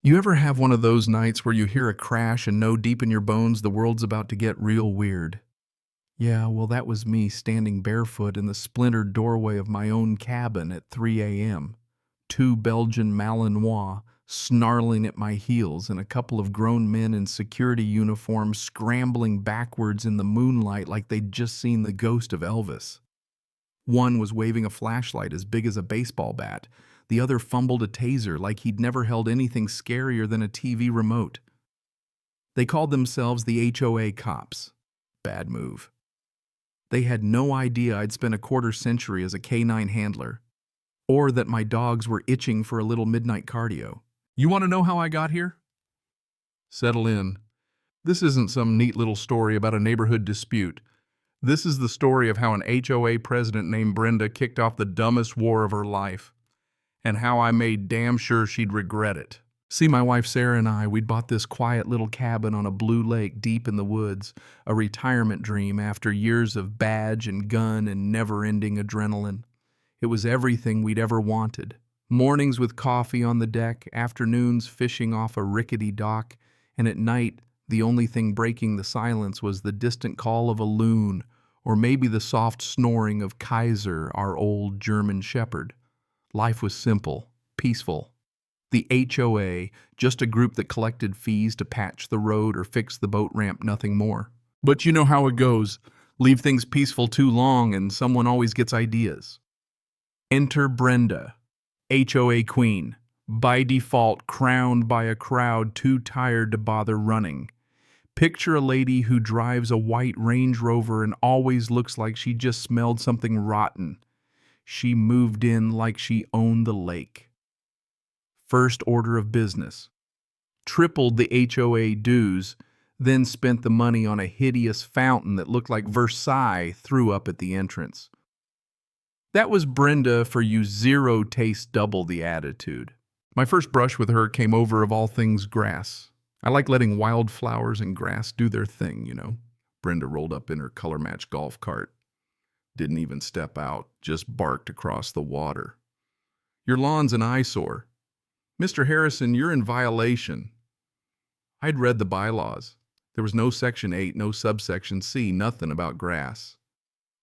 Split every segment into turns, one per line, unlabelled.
You ever have one of those nights where you hear a crash and know deep in your bones the world's about to get real weird? Yeah, well, that was me standing barefoot in the splintered doorway of my own cabin at 3 a.m. Two Belgian Malinois snarling at my heels and a couple of grown men in security uniforms scrambling backwards in the moonlight like they'd just seen the ghost of Elvis. One was waving a flashlight as big as a baseball bat. The other fumbled a taser like he'd never held anything scarier than a TV remote. They called themselves the HOA cops. Bad move. They had no idea I'd spent a quarter century as a K9 handler, or that my dogs were itching for a little midnight cardio. You want to know how I got here? Settle in. This isn't some neat little story about a neighborhood dispute. This is the story of how an HOA president named Brenda kicked off the dumbest war of her life, and how I made damn sure she'd regret it. See, my wife Sarah and we'd bought this quiet little cabin on a blue lake deep in the woods, a retirement dream after years of badge and gun and never-ending adrenaline. It was everything we'd ever wanted. Mornings with coffee on the deck, afternoons fishing off a rickety dock, and at night, the only thing breaking the silence was the distant call of a loon, or maybe the soft snoring of Kaiser, our old German shepherd. Life was simple, peaceful. The HOA, just a group that collected fees to patch the road or fix the boat ramp, nothing more. But you know how it goes. Leave things peaceful too long and someone always gets ideas. Enter Brenda, HOA queen, by default crowned by a crowd too tired to bother running. Picture a lady who drives a white Range Rover and always looks like she just smelled something rotten. She moved in like she owned the lake. First order of business. Tripled the HOA dues, then spent the money on a hideous fountain that looked like Versailles threw up at the entrance. That was Brenda for you zero taste double the attitude. My first brush with her came over of all things grass. I like letting wildflowers and grass do their thing, you know. Brenda rolled up in her color-matched golf cart. Didn't even step out, just barked across the water. Your lawn's an eyesore. Mr. Harrison, you're in violation. I'd read the bylaws. There was no Section 8, no subsection C, nothing about grass.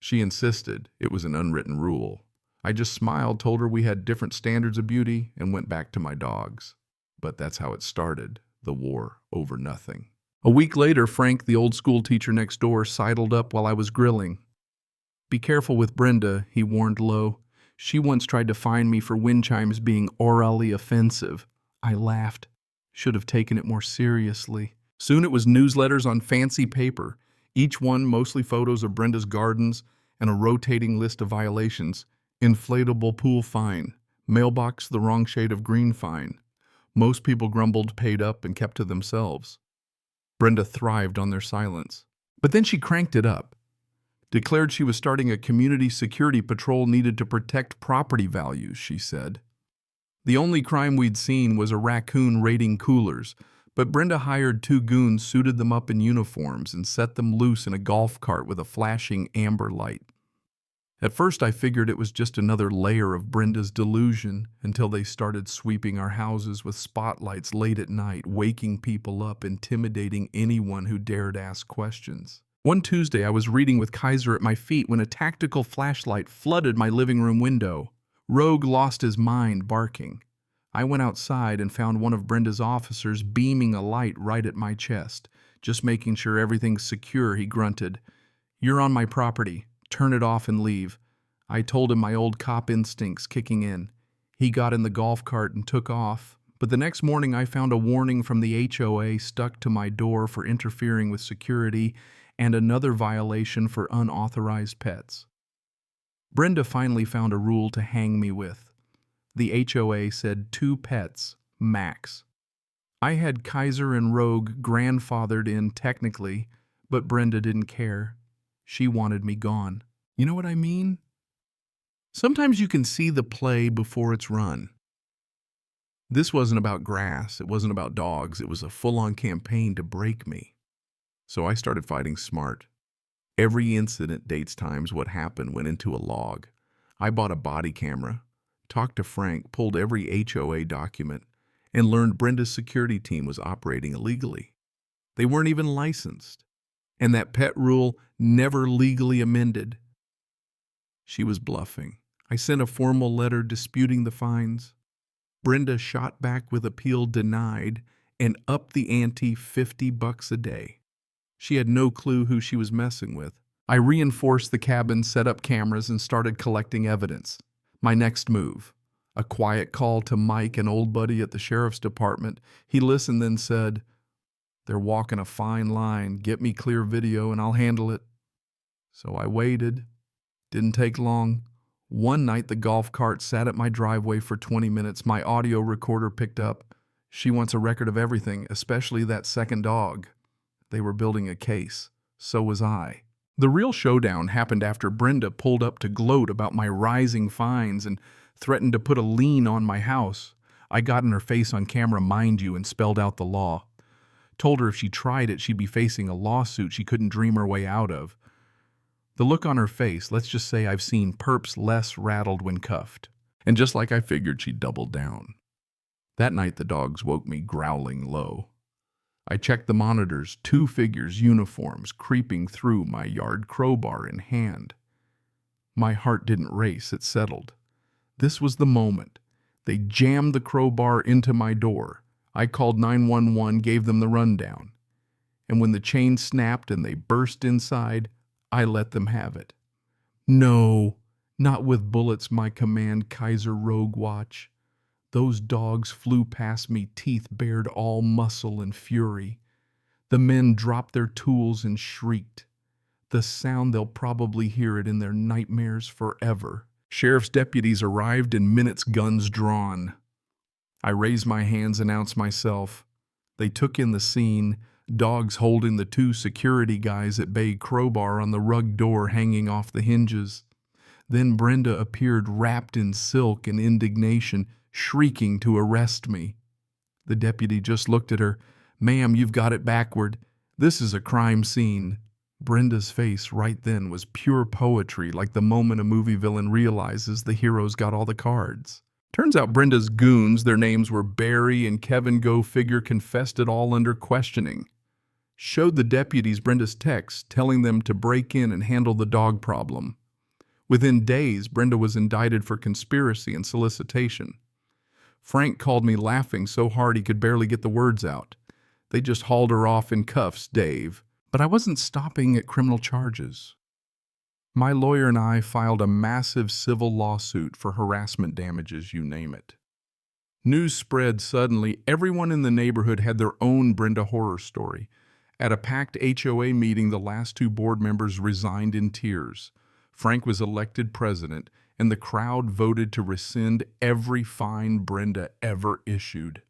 She insisted it was an unwritten rule. I just smiled, told her we had different standards of beauty, and went back to my dogs. But that's how it started, the war over nothing. A week later, Frank, the old school teacher next door, sidled up while I was grilling. Be careful with Brenda, he warned low. She once tried to fine me for wind chimes being orally offensive. I laughed. Should have taken it more seriously. Soon it was newsletters on fancy paper, each one mostly photos of Brenda's gardens and a rotating list of violations. Inflatable pool fine. Mailbox the wrong shade of green fine. Most people grumbled, paid up, and kept to themselves. Brenda thrived on their silence. But then she cranked it up. Declared she was starting a community security patrol needed to protect property values, she said. The only crime we'd seen was a raccoon raiding coolers, but Brenda hired two goons, suited them up in uniforms, and set them loose in a golf cart with a flashing amber light. At first I figured it was just another layer of Brenda's delusion until they started sweeping our houses with spotlights late at night, waking people up, intimidating anyone who dared ask questions. One Tuesday, I was reading with Kaiser at my feet when a tactical flashlight flooded my living room window. Rogue lost his mind, barking. I went outside and found one of Brenda's officers beaming a light right at my chest. Just making sure everything's secure, he grunted. You're on my property. Turn it off and leave. I told him my old cop instincts kicking in. He got in the golf cart and took off. But the next morning I found a warning from the HOA stuck to my door for interfering with security and another violation for unauthorized pets. Brenda finally found a rule to hang me with. The HOA said 2 pets, max. I had Kaiser and Rogue grandfathered in technically, but Brenda didn't care. She wanted me gone. You know what I mean? Sometimes you can see the play before it's run. This wasn't about grass, it wasn't about dogs, it was a full-on campaign to break me. So I started fighting smart. Every incident dates times what happened went into a log. I bought a body camera, talked to Frank, pulled every HOA document, and learned Brenda's security team was operating illegally. They weren't even licensed, and that pet rule never legally amended. She was bluffing. I sent a formal letter disputing the fines. Brenda shot back with appeal denied and upped the ante $50 a day. She had no clue who she was messing with. I reinforced the cabin, set up cameras, and started collecting evidence. My next move: a quiet call to Mike, an old buddy at the sheriff's department. He listened, then said, "They're walking a fine line. Get me clear video and I'll handle it." So I waited. Didn't take long. One night the golf cart sat at my driveway for 20 minutes. My audio recorder picked up. She wants a record of everything, especially that second dog. They were building a case. So was I. The real showdown happened after Brenda pulled up to gloat about my rising fines and threatened to put a lien on my house. I got in her face on camera, mind you, and spelled out the law. Told her if she tried it, she'd be facing a lawsuit she couldn't dream her way out of. The look on her face, let's just say I've seen perps less rattled when cuffed. And just like I figured, she doubled down. That night the dogs woke me growling low. I checked the monitors, 2 figures, uniforms, creeping through my yard, crowbar in hand. My heart didn't race, it settled. This was the moment. They jammed the crowbar into my door. I called 911, gave them the rundown. And when the chain snapped and they burst inside, I let them have it. No, not with bullets, my command, Kaiser Rogue Watch. Those dogs flew past me, teeth bared, all muscle and fury. The men dropped their tools and shrieked. The sound, they'll probably hear it in their nightmares forever. Sheriff's deputies arrived in minutes, guns drawn. I raised my hands, announced myself. They took in the scene, dogs holding the 2 security guys at bay, crowbar on the rug door hanging off the hinges. Then Brenda appeared wrapped in silk and indignation, shrieking to arrest me. The deputy just looked at her. "Ma'am, you've got it backward. This is a crime scene." Brenda's face right then was pure poetry, like the moment a movie villain realizes the hero's got all the cards. Turns out Brenda's goons, their names were Barry and Kevin, go figure, confessed it all under questioning. Showed the deputies Brenda's text telling them to break in and handle the dog problem. Within days, Brenda was indicted for conspiracy and solicitation. Frank called me laughing so hard he could barely get the words out. They just hauled her off in cuffs, Dave. But I wasn't stopping at criminal charges. My lawyer and I filed a massive civil lawsuit for harassment damages, you name it. News spread suddenly. Everyone in the neighborhood had their own Brenda horror story. At a packed HOA meeting, the last 2 board members resigned in tears. Frank was elected president, and the crowd voted to rescind every fine Brenda ever issued.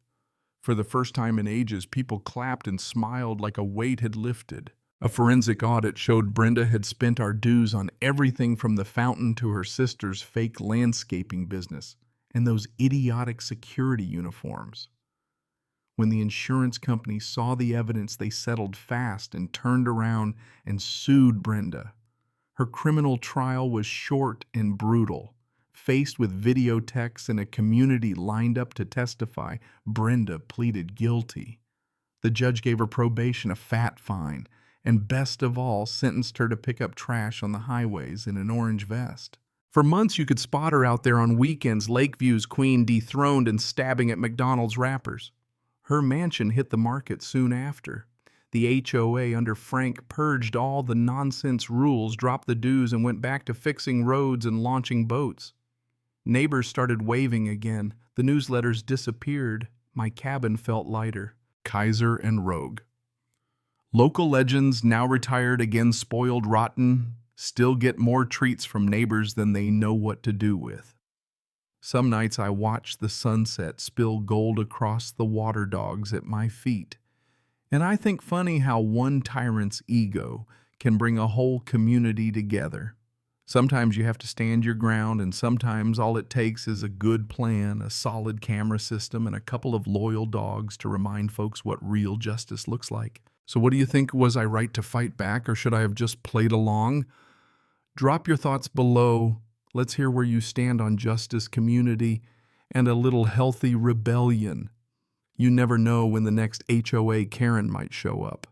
For the first time in ages, people clapped and smiled like a weight had lifted. A forensic audit showed Brenda had spent our dues on everything from the fountain to her sister's fake landscaping business and those idiotic security uniforms. When the insurance company saw the evidence, they settled fast and turned around and sued Brenda. Her criminal trial was short and brutal. Faced with videotechs and a community lined up to testify, Brenda pleaded guilty. The judge gave her probation, a fat fine, and best of all, sentenced her to pick up trash on the highways in an orange vest. For months, you could spot her out there on weekends, Lakeview's queen, dethroned and stabbing at McDonald's wrappers. Her mansion hit the market soon after. The HOA under Frank purged all the nonsense rules, dropped the dues, and went back to fixing roads and launching boats. Neighbors started waving again. The newsletters disappeared. My cabin felt lighter. Kaiser and Rogue. Local legends, now retired, again spoiled, rotten, still get more treats from neighbors than they know what to do with. Some nights I watch the sunset spill gold across the water dogs at my feet. And I think funny how one tyrant's ego can bring a whole community together. Sometimes you have to stand your ground, and sometimes all it takes is a good plan, a solid camera system, and a couple of loyal dogs to remind folks what real justice looks like. So what do you think? Was I right to fight back, or should I have just played along? Drop your thoughts below. Let's hear where you stand on justice, community, and a little healthy rebellion. You never know when the next HOA Karen might show up.